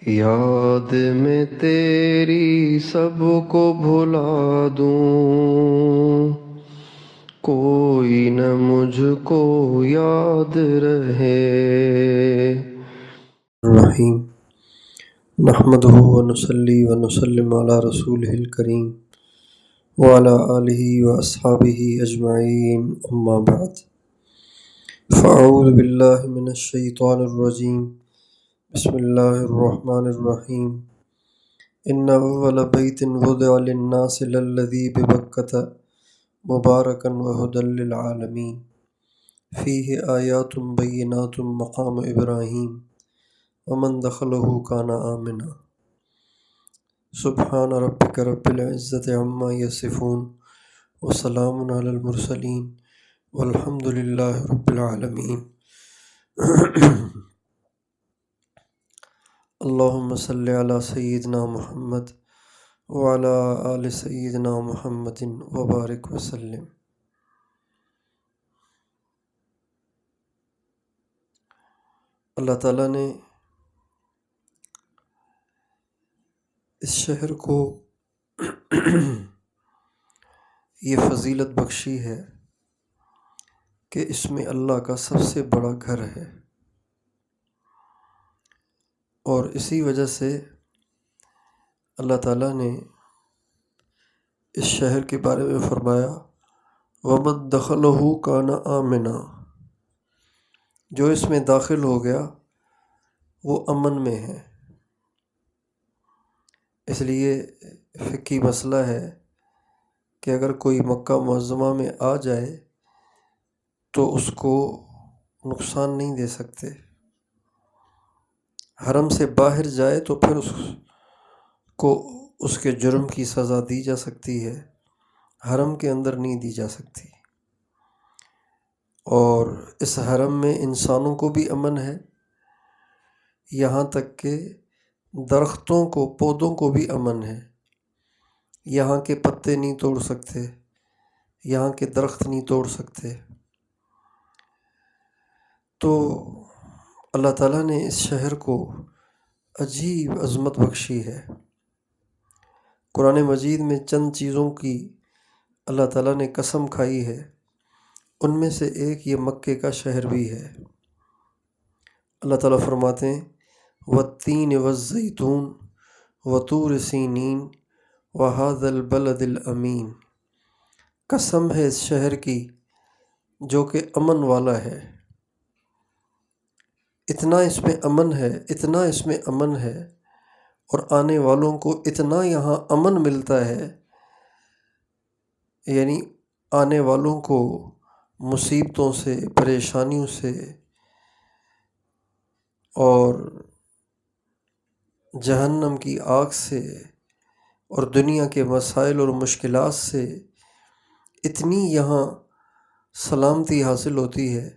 یاد میں تیری سب کو بھلا دوں، کوئی نہ مجھ کو یاد رہے۔ الرحیم نحمدہ ونصلی ونسلم علی رسولہ الکریم وعلی آلہ واصحابہ اجمعین، اما بعد فاعوذ باللہ من الشیطان الرجیم، بسم اللہ الرحمن الرحیم۔ ان اول بیت وضع للناس للذی ببکۃ مبارکا وہدی للعالمین فیہ آیات بینات مقام ابراہیم ومن دخلہ کان آمنا۔ سبحان ربک رب العزۃ عما یصفون وسلام علی المرسلین والحمد للہ رب العالمین۔ اللہم صلی علی سیدنا محمد وعلی آل سیدنا محمد وبارک وسلم۔ اللہ تعالیٰ نے اس شہر کو یہ فضیلت بخشی ہے کہ اس میں اللہ کا سب سے بڑا گھر ہے، اور اسی وجہ سے اللہ تعالیٰ نے اس شہر کے بارے میں فرمایا وَمَن دَخَلَهُ كَانَ آمِنًا، جو اس میں داخل ہو گیا وہ امن میں ہے۔ اس لیے فقہی مسئلہ ہے کہ اگر کوئی مکہ معظمہ میں آ جائے تو اس کو نقصان نہیں دے سکتے، حرم سے باہر جائے تو پھر اس کو اس کے جرم کی سزا دی جا سکتی ہے، حرم کے اندر نہیں دی جا سکتی۔ اور اس حرم میں انسانوں کو بھی امن ہے، یہاں تک کہ درختوں کو، پودوں کو بھی امن ہے۔ یہاں کے پتے نہیں توڑ سکتے، یہاں کے درخت نہیں توڑ سکتے۔ تو اللہ تعالیٰ نے اس شہر کو عجیب عظمت بخشی ہے۔ قرآن مجید میں چند چیزوں کی اللہ تعالیٰ نے قسم کھائی ہے، ان میں سے ایک یہ مکے کا شہر بھی ہے۔ اللہ تعالیٰ فرماتے ہیں وَالتِّینِ وَالزَّیْتُونِ وَطُورِ سِینِین وَهَٰذَا الْبَلَدِ الْأَمِین، قسم ہے اس شہر کی جو کہ امن والا ہے۔ اتنا اس میں امن ہے، اتنا اس میں امن ہے، اور آنے والوں کو اتنا یہاں امن ملتا ہے، یعنی آنے والوں کو مصیبتوں سے، پریشانیوں سے اور جہنم کی آگ سے اور دنیا کے مسائل اور مشکلات سے اتنی یہاں سلامتی حاصل ہوتی ہے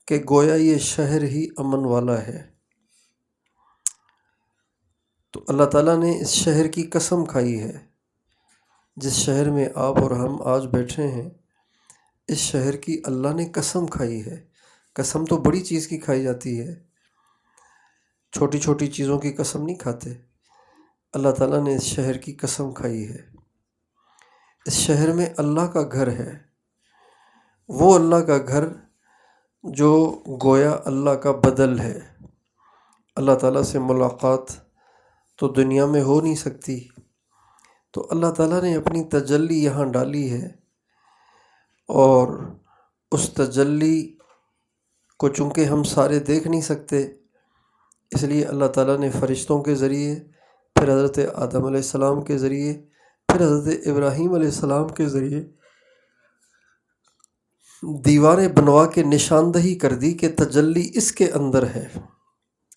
کہ گویا یہ شہر ہی امن والا ہے۔ تو اللہ تعالیٰ نے اس شہر کی قسم کھائی ہے، جس شہر میں آپ اور ہم آج بیٹھے ہیں، اس شہر کی اللہ نے قسم کھائی ہے۔ قسم تو بڑی چیز کی کھائی جاتی ہے، چھوٹی چھوٹی چیزوں کی قسم نہیں کھاتے۔ اللہ تعالیٰ نے اس شہر کی قسم کھائی ہے۔ اس شہر میں اللہ کا گھر ہے، وہ اللہ کا گھر جو گویا اللہ کا بدل ہے۔ اللہ تعالیٰ سے ملاقات تو دنیا میں ہو نہیں سکتی، تو اللہ تعالیٰ نے اپنی تجلی یہاں ڈالی ہے، اور اس تجلی کو چونکہ ہم سارے دیکھ نہیں سکتے، اس لیے اللہ تعالیٰ نے فرشتوں کے ذریعے، پھر حضرت آدم علیہ السلام کے ذریعے، پھر حضرت ابراہیم علیہ السلام کے ذریعے دیواریں بنوا کے نشاندہی کر دی کہ تجلی اس کے اندر ہے۔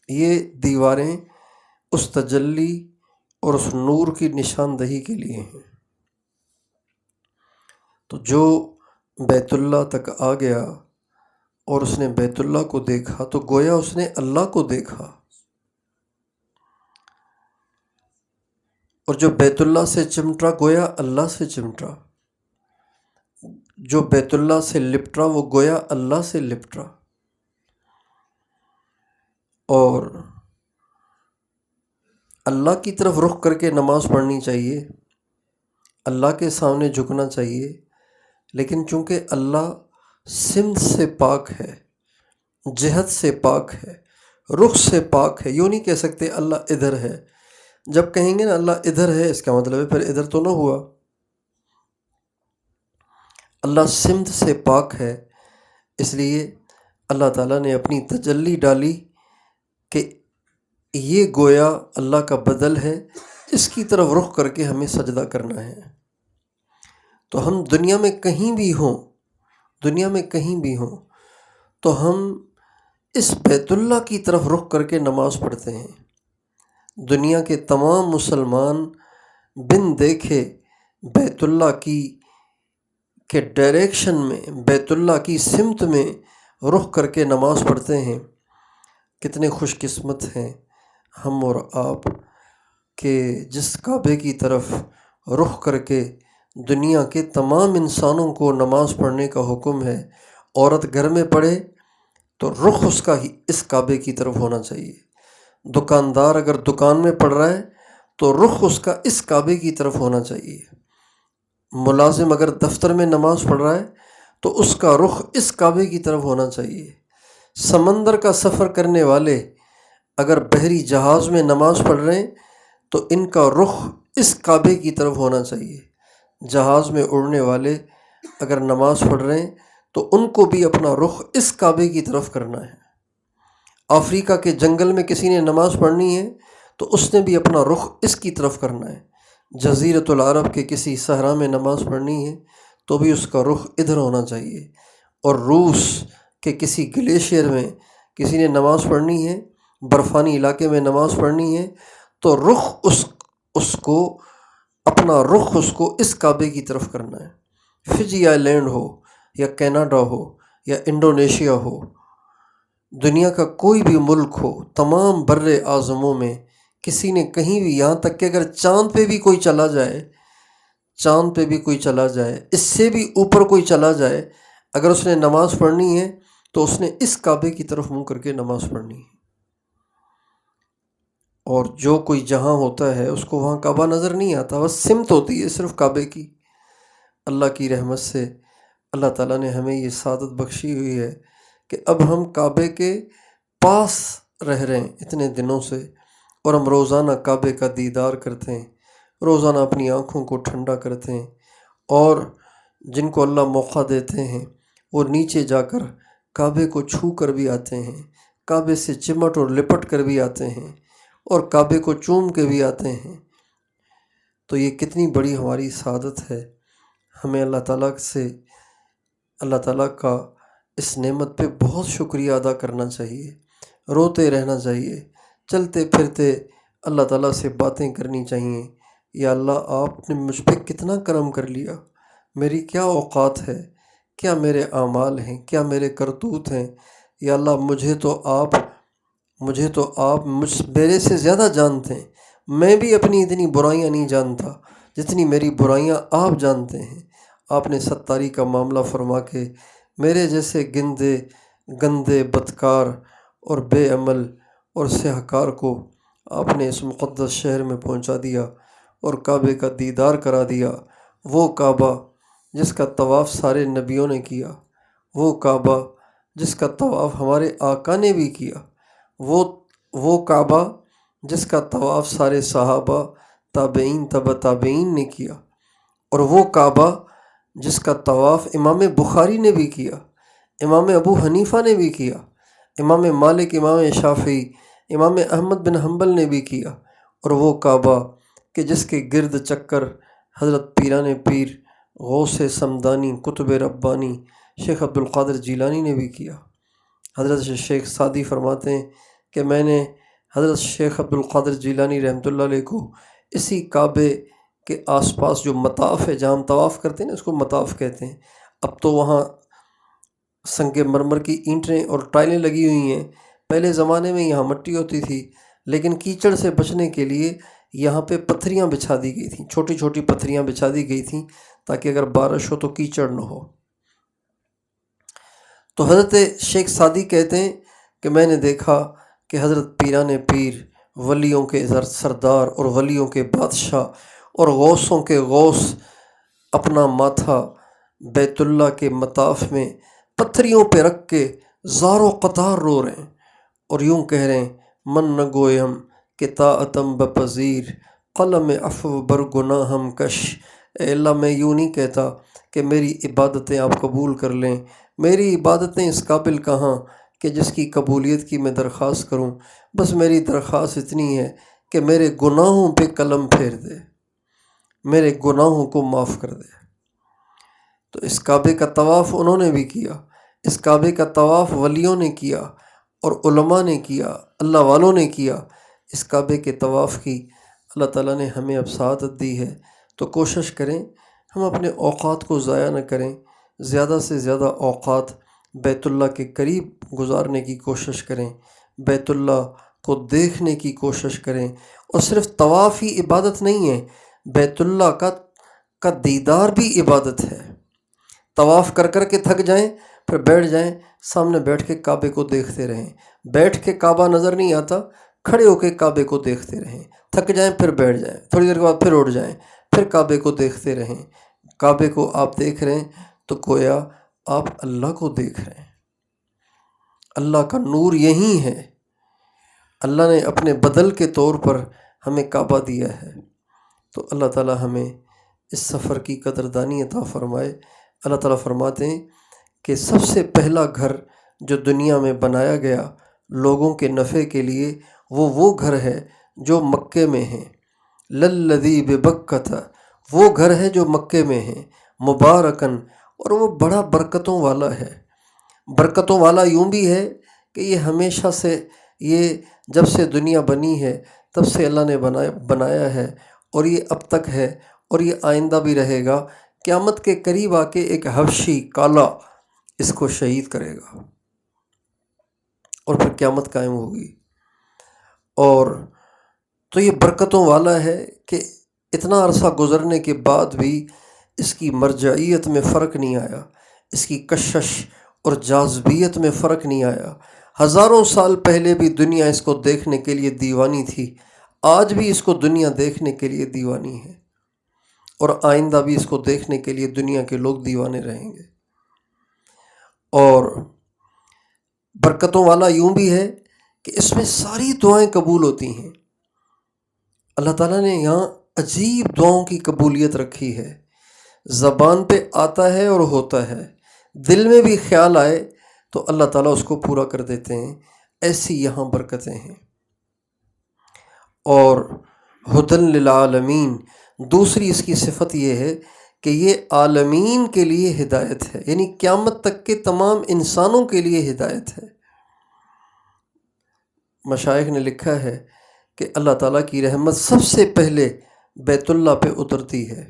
یہ دیواریں اس تجلی اور اس نور کی نشاندہی کے لیے ہیں۔ تو جو بیت اللہ تک آ گیا اور اس نے بیت اللہ کو دیکھا تو گویا اس نے اللہ کو دیکھا، اور جو بیت اللہ سے چمٹا گویا اللہ سے چمٹا، جو بیت اللہ سے لپٹا وہ گویا اللہ سے لپٹا۔ اور اللہ کی طرف رخ کر کے نماز پڑھنی چاہیے، اللہ کے سامنے جھکنا چاہیے، لیکن چونکہ اللہ سمت سے پاک ہے، جہت سے پاک ہے، رخ سے پاک ہے، یوں نہیں کہہ سکتے اللہ ادھر ہے۔ جب کہیں گے نا اللہ ادھر ہے، اس کا مطلب ہے پھر ادھر تو نہ ہوا۔ اللہ سمت سے پاک ہے، اس لیے اللہ تعالیٰ نے اپنی تجلی ڈالی کہ یہ گویا اللہ کا بدل ہے، اس کی طرف رخ کر کے ہمیں سجدہ کرنا ہے۔ تو ہم دنیا میں کہیں بھی ہوں تو ہم اس بیت اللہ کی طرف رخ کر کے نماز پڑھتے ہیں۔ دنیا کے تمام مسلمان بن دیکھے بیت اللہ کے ڈائریکشن میں، بیت اللہ کی سمت میں رخ کر کے نماز پڑھتے ہیں۔ کتنے خوش قسمت ہیں ہم اور آپ کہ جس کعبے کی طرف رخ کر کے دنیا کے تمام انسانوں کو نماز پڑھنے کا حکم ہے۔ عورت گھر میں پڑھے تو رخ اس کا ہی اس کعبے کی طرف ہونا چاہیے۔ دکاندار اگر دکان میں پڑھ رہا ہے تو رخ اس کا اس کعبے کی طرف ہونا چاہیے۔ ملازم اگر دفتر میں نماز پڑھ رہا ہے تو اس کا رخ اس کعبے کی طرف ہونا چاہیے۔ سمندر کا سفر کرنے والے اگر بحری جہاز میں نماز پڑھ رہے ہیں تو ان کا رخ اس کعبے کی طرف ہونا چاہیے۔ جہاز میں اڑنے والے اگر نماز پڑھ رہے ہیں تو ان کو بھی اپنا رخ اس کعبے کی طرف کرنا ہے۔ افریقہ کے جنگل میں کسی نے نماز پڑھنی ہے تو اس نے بھی اپنا رخ اس کی طرف کرنا ہے۔ جزیرۃ العرب کے کسی صحرا میں نماز پڑھنی ہے تو بھی اس کا رخ ادھر ہونا چاہیے۔ اور روس کے کسی گلیشیئر میں کسی نے نماز پڑھنی ہے، برفانی علاقے میں نماز پڑھنی ہے تو رخ اس کو اپنا رخ اس کو اس کعبے کی طرف کرنا ہے۔ فجی آئی لینڈ ہو یا کینیڈا ہو یا انڈونیشیا ہو، دنیا کا کوئی بھی ملک ہو، تمام بر اعظموں میں کسی نے کہیں بھی، یہاں تک کہ اگر چاند پہ بھی کوئی چلا جائے، اس سے بھی اوپر کوئی چلا جائے، اگر اس نے نماز پڑھنی ہے تو اس نے اس کعبے کی طرف منہ کر کے نماز پڑھنی ہے۔ اور جو کوئی جہاں ہوتا ہے اس کو وہاں کعبہ نظر نہیں آتا، بس سمت ہوتی ہے صرف کعبے کی۔ اللہ کی رحمت سے اللہ تعالیٰ نے ہمیں یہ سعادت بخشی ہوئی ہے کہ اب ہم کعبے کے پاس رہ رہے ہیں اتنے دنوں سے، اور ہم روزانہ کعبے کا دیدار کرتے ہیں، روزانہ اپنی آنکھوں کو ٹھنڈا کرتے ہیں، اور جن کو اللہ موقع دیتے ہیں وہ نیچے جا کر کعبے کو چھو کر بھی آتے ہیں، کعبے سے چمٹ اور لپٹ کر بھی آتے ہیں، اور کعبے کو چوم کے بھی آتے ہیں۔ تو یہ کتنی بڑی ہماری سعادت ہے۔ ہمیں اللہ تعالیٰ کا اس نعمت پہ بہت شکریہ ادا کرنا چاہیے، روتے رہنا چاہیے، چلتے پھرتے اللہ تعالیٰ سے باتیں کرنی چاہیے۔ یا اللہ، آپ نے مجھ پہ کتنا کرم کر لیا، میری کیا اوقات ہے، کیا میرے اعمال ہیں، کیا میرے کرتوت ہیں۔ یا اللہ، مجھے تو آپ میرے سے زیادہ جانتے ہیں، میں بھی اپنی اتنی برائیاں نہیں جانتا جتنی میری برائیاں آپ جانتے ہیں۔ آپ نے ستاری کا معاملہ فرما کے میرے جیسے گندے بدکار اور بے عمل اور سیاہکار کو آپ نے اس مقدس شہر میں پہنچا دیا اور کعبے کا دیدار کرا دیا۔ وہ کعبہ جس کا طواف سارے نبیوں نے کیا، وہ کعبہ جس کا طواف ہمارے آقا نے بھی کیا، وہ کعبہ جس کا طواف سارے صحابہ، تابعین، تبع تابعین نے کیا، اور وہ کعبہ جس کا طواف امام بخاری نے بھی کیا، امام ابو حنیفہ نے بھی کیا، امام مالک، امام شافعی، امام احمد بن حنبل نے بھی کیا، اور وہ کعبہ کہ جس کے گرد چکر حضرت پیران پیر، غوث سمدانی، قطب ربانی، شیخ عبد القادر جیلانی نے بھی کیا۔ حضرت شیخ سعدی فرماتے ہیں کہ میں نے حضرت شیخ عبد القادر جیلانی رحمۃ اللہ علیہ کو اسی کعبے کے آس پاس جو مطاف ہے، جہاں ہم طواف کرتے ہیں نا، اس کو مطاف کہتے ہیں، اب تو وہاں سنگ مرمر کی اینٹیں اور ٹائلیں لگی ہوئی ہیں، پہلے زمانے میں یہاں مٹی ہوتی تھی، لیکن کیچڑ سے بچنے کے لیے یہاں پہ پتھریاں بچھا دی گئی تھیں، چھوٹی چھوٹی پتھریاں بچھا دی گئی تھیں تاکہ اگر بارش ہو تو کیچڑ نہ ہو۔ تو حضرت شیخ سعدی کہتے ہیں کہ میں نے دیکھا کہ حضرت پیران پیر ولیوں کے سردار اور ولیوں کے بادشاہ اور غوثوں کے غوث اپنا ماتھا بیت اللہ کے مطاف میں پتھریوں پہ رکھ کے زار و قطار رو رہے ہیں اور یوں کہہ رہے ہیں، من نہ گویم کہ طاعتم بپذیر، قلم عفو بر گناہم کش۔ اے اللہ، میں یوں نہیں کہتا کہ میری عبادتیں آپ قبول کر لیں، میری عبادتیں اس قابل کہاں کہ جس کی قبولیت کی میں درخواست کروں، بس میری درخواست اتنی ہے کہ میرے گناہوں پہ قلم پھیر دے، میرے گناہوں کو معاف کر دے۔ تو اس کعبے کا طواف انہوں نے بھی کیا، اس کعبے کا طواف ولیوں نے کیا اور علماء نے کیا، اللہ والوں نے کیا۔ اس کعبے کے طواف کی اللہ تعالیٰ نے ہمیں اب سعادت دی ہے، تو کوشش کریں ہم اپنے اوقات کو ضائع نہ کریں، زیادہ سے زیادہ اوقات بیت اللہ کے قریب گزارنے کی کوشش کریں، بیت اللہ کو دیکھنے کی کوشش کریں۔ اور صرف طواف ہی عبادت نہیں ہے، بیت اللہ کا دیدار بھی عبادت ہے۔ طواف کر کر کے تھک جائیں، پھر بیٹھ جائیں، سامنے بیٹھ کے کعبے کو دیکھتے رہیں۔ بیٹھ کے کعبہ نظر نہیں آتا، کھڑے ہو کے کعبے کو دیکھتے رہیں۔ تھک جائیں پھر بیٹھ جائیں، تھوڑی دیر کے بعد پھر اٹھ جائیں، پھر کعبے کو دیکھتے رہیں۔ کعبے کو آپ دیکھ رہے ہیں تو گویا آپ اللہ کو دیکھ رہے ہیں۔ اللہ کا نور یہی ہے، اللہ نے اپنے بدل کے طور پر ہمیں کعبہ دیا ہے۔ تو اللہ تعالیٰ ہمیں اس سفر کی قدردانی عطا فرمائے۔ اللہ تعالیٰ فرماتے ہیں کہ سب سے پہلا گھر جو دنیا میں بنایا گیا لوگوں کے نفع کے لیے، وہ گھر ہے جو مکے میں ہے۔ للذی ببکۃ، وہ گھر ہے جو مکے میں ہے، مبارکن، اور وہ بڑا برکتوں والا ہے۔ برکتوں والا یوں بھی ہے کہ یہ ہمیشہ سے، یہ جب سے دنیا بنی ہے تب سے اللہ نے بنایا ہے، اور یہ اب تک ہے اور یہ آئندہ بھی رہے گا۔ قیامت کے قریب آ کے ایک حبشی کالا اس کو شہید کرے گا اور پھر قیامت قائم ہوگی۔ اور تو یہ برکتوں والا ہے کہ اتنا عرصہ گزرنے کے بعد بھی اس کی مرجعیت میں فرق نہیں آیا، اس کی کشش اور جاذبیت میں فرق نہیں آیا۔ ہزاروں سال پہلے بھی دنیا اس کو دیکھنے کے لیے دیوانی تھی، آج بھی اس کو دنیا دیکھنے کے لیے دیوانی ہے، اور آئندہ بھی اس کو دیکھنے کے لیے دنیا کے لوگ دیوانے رہیں گے۔ اور برکتوں والا یوں بھی ہے کہ اس میں ساری دعائیں قبول ہوتی ہیں۔ اللہ تعالیٰ نے یہاں عجیب دعاؤں کی قبولیت رکھی ہے، زبان پہ آتا ہے اور ہوتا ہے، دل میں بھی خیال آئے تو اللہ تعالیٰ اس کو پورا کر دیتے ہیں۔ ایسی یہاں برکتیں ہیں۔ اور ہدن للعالمین، دوسری اس کی صفت یہ ہے کہ یہ عالمین کے لیے ہدایت ہے، یعنی قیامت تک کے تمام انسانوں کے لیے ہدایت ہے۔ مشائخ نے لکھا ہے کہ اللہ تعالیٰ کی رحمت سب سے پہلے بیت اللہ پہ اترتی ہے،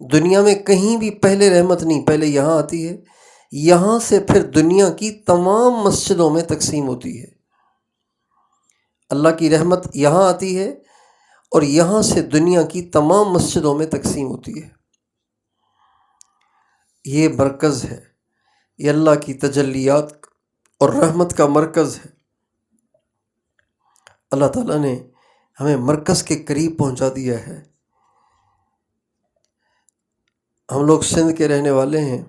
دنیا میں کہیں بھی پہلے رحمت نہیں، پہلے یہاں آتی ہے، یہاں سے پھر دنیا کی تمام مسجدوں میں تقسیم ہوتی ہے۔ اللہ کی رحمت یہاں آتی ہے اور یہاں سے دنیا کی تمام مسجدوں میں تقسیم ہوتی ہے۔ یہ مرکز ہے، یہ اللہ کی تجلیات اور رحمت کا مرکز ہے۔ اللہ تعالیٰ نے ہمیں مرکز کے قریب پہنچا دیا ہے۔ ہم لوگ سندھ کے رہنے والے ہیں،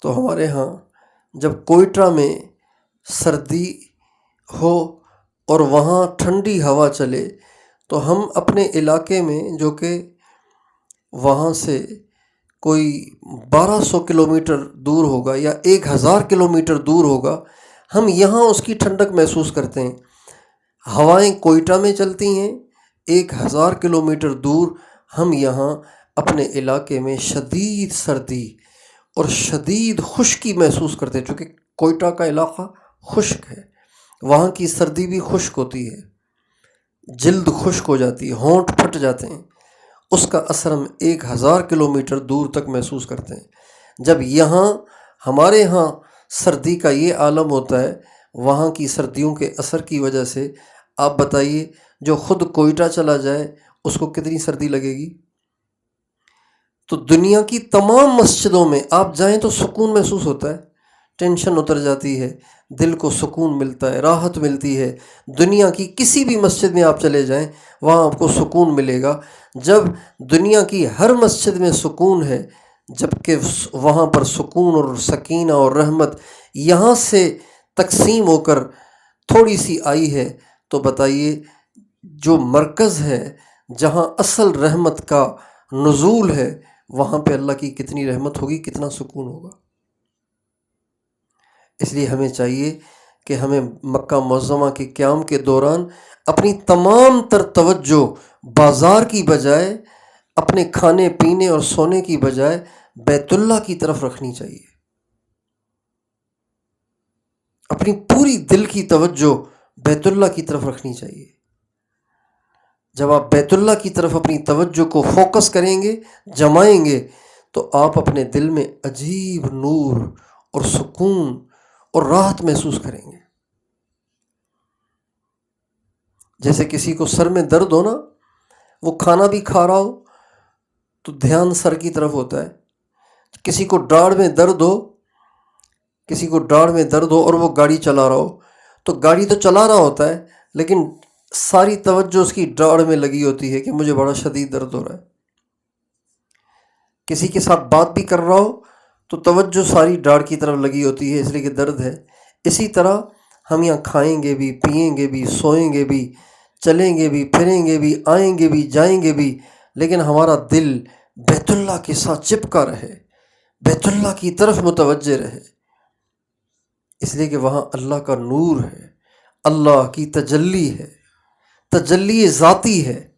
تو ہمارے ہاں جب کوئٹہ میں سردی ہو اور وہاں ٹھنڈی ہوا چلے تو ہم اپنے علاقے میں، جو کہ وہاں سے کوئی 1200 کلومیٹر دور ہوگا یا 1000 کلومیٹر دور ہوگا، ہم یہاں اس کی ٹھنڈک محسوس کرتے ہیں۔ ہوائیں کوئٹہ میں چلتی ہیں، 1000 کلومیٹر دور ہم یہاں اپنے علاقے میں شدید سردی اور شدید خشکی محسوس کرتے ہیں، چونکہ کوئٹہ کا علاقہ خشک ہے، وہاں کی سردی بھی خشک ہوتی ہے، جلد خشک ہو جاتی ہے، ہونٹ پھٹ جاتے ہیں، اس کا اثر ہم 1000 کلومیٹر دور تک محسوس کرتے ہیں۔ جب یہاں ہمارے ہاں سردی کا یہ عالم ہوتا ہے، وہاں کی سردیوں کے اثر کی وجہ سے، آپ بتائیے جو خود کوئٹہ چلا جائے اس کو کتنی سردی لگے گی؟ تو دنیا کی تمام مسجدوں میں آپ جائیں تو سکون محسوس ہوتا ہے، ٹینشن اتر جاتی ہے، دل کو سکون ملتا ہے، راحت ملتی ہے۔ دنیا کی کسی بھی مسجد میں آپ چلے جائیں، وہاں آپ کو سکون ملے گا۔ جب دنیا کی ہر مسجد میں سکون ہے، جبکہ وہاں پر سکون اور سکینہ اور رحمت یہاں سے تقسیم ہو کر تھوڑی سی آئی ہے، تو بتائیے جو مرکز ہے جہاں اصل رحمت کا نزول ہے، وہاں پہ اللہ کی کتنی رحمت ہوگی، کتنا سکون ہوگا۔ اس لیے ہمیں چاہیے کہ ہمیں مکہ معظمہ کے قیام کے دوران اپنی تمام تر توجہ بازار کی بجائے، اپنے کھانے پینے اور سونے کی بجائے بیت اللہ کی طرف رکھنی چاہیے۔ اپنی پوری دل کی توجہ بیت اللہ کی طرف رکھنی چاہیے۔ جب آپ بیت اللہ کی طرف اپنی توجہ کو فوکس کریں گے، جمائیں گے، تو آپ اپنے دل میں عجیب نور اور سکون اور راحت محسوس کریں گے۔ جیسے کسی کو سر میں درد ہو نا، وہ کھانا بھی کھا رہا ہو تو دھیان سر کی طرف ہوتا ہے۔ کسی کو ڈاڑھ میں درد ہو اور وہ گاڑی چلا رہا ہو، تو گاڑی تو چلا رہا ہوتا ہے لیکن ساری توجہ اس کی ڈاڑھ میں لگی ہوتی ہے کہ مجھے بڑا شدید درد ہو رہا ہے۔ کسی کے ساتھ بات بھی کر رہا ہو تو توجہ ساری ڈاڑھ کی طرف لگی ہوتی ہے، اس لیے کہ درد ہے۔ اسی طرح ہم یہاں کھائیں گے بھی، پئیں گے بھی، سوئیں گے بھی، چلیں گے بھی، پھریں گے بھی، آئیں گے بھی، جائیں گے بھی، لیکن ہمارا دل بیت اللہ کے ساتھ چپکا رہے، بیت اللہ کی طرف متوجہ رہے، اس لیے کہ وہاں اللہ کا نور ہے، اللہ کی تجلی ہے، تجلی ذاتی ہے،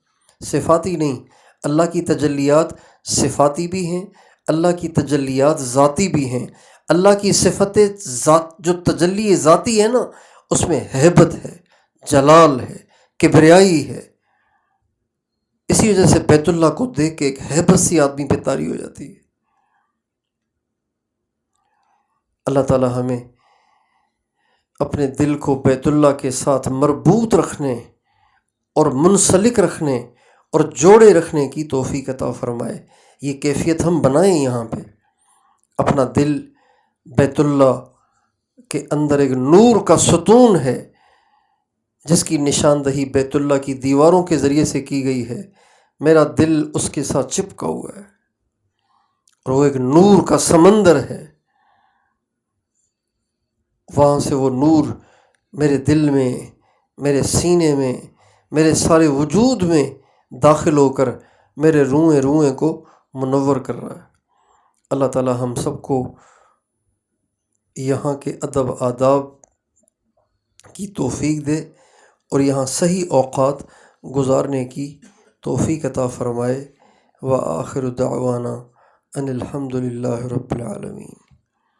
صفاتی نہیں۔ اللہ کی تجلیات صفاتی بھی ہیں، اللہ کی تجلیات ذاتی بھی ہیں۔ اللہ کی صفت ذات جو تجلی ذاتی ہے نا، اس میں ہیبت ہے، جلال ہے، کبریائی ہے۔ اسی وجہ سے بیت اللہ کو دیکھ کے ایک ہیبت سی آدمی پہ طاری ہو جاتی ہے۔ اللہ تعالی ہمیں اپنے دل کو بیت اللہ کے ساتھ مربوط رکھنے اور منسلک رکھنے اور جوڑے رکھنے کی توفیق عطا فرمائے۔ یہ کیفیت ہم بنائیں، یہاں پہ اپنا دل بیت اللہ کے اندر ایک نور کا ستون ہے جس کی نشاندہی بیت اللہ کی دیواروں کے ذریعے سے کی گئی ہے۔ میرا دل اس کے ساتھ چپکا ہوا ہے اور وہ ایک نور کا سمندر ہے۔ وہاں سے وہ نور میرے دل میں، میرے سینے میں، میرے سارے وجود میں داخل ہو کر میرے روئیں روئیں کو منور کر رہا ہے۔ اللہ تعالی ہم سب کو یہاں کے ادب آداب کی توفیق دے اور یہاں صحیح اوقات گزارنے کی توفیق عطا فرمائے۔ وآخر دعوانا ان الحمد للہ رب العالمین۔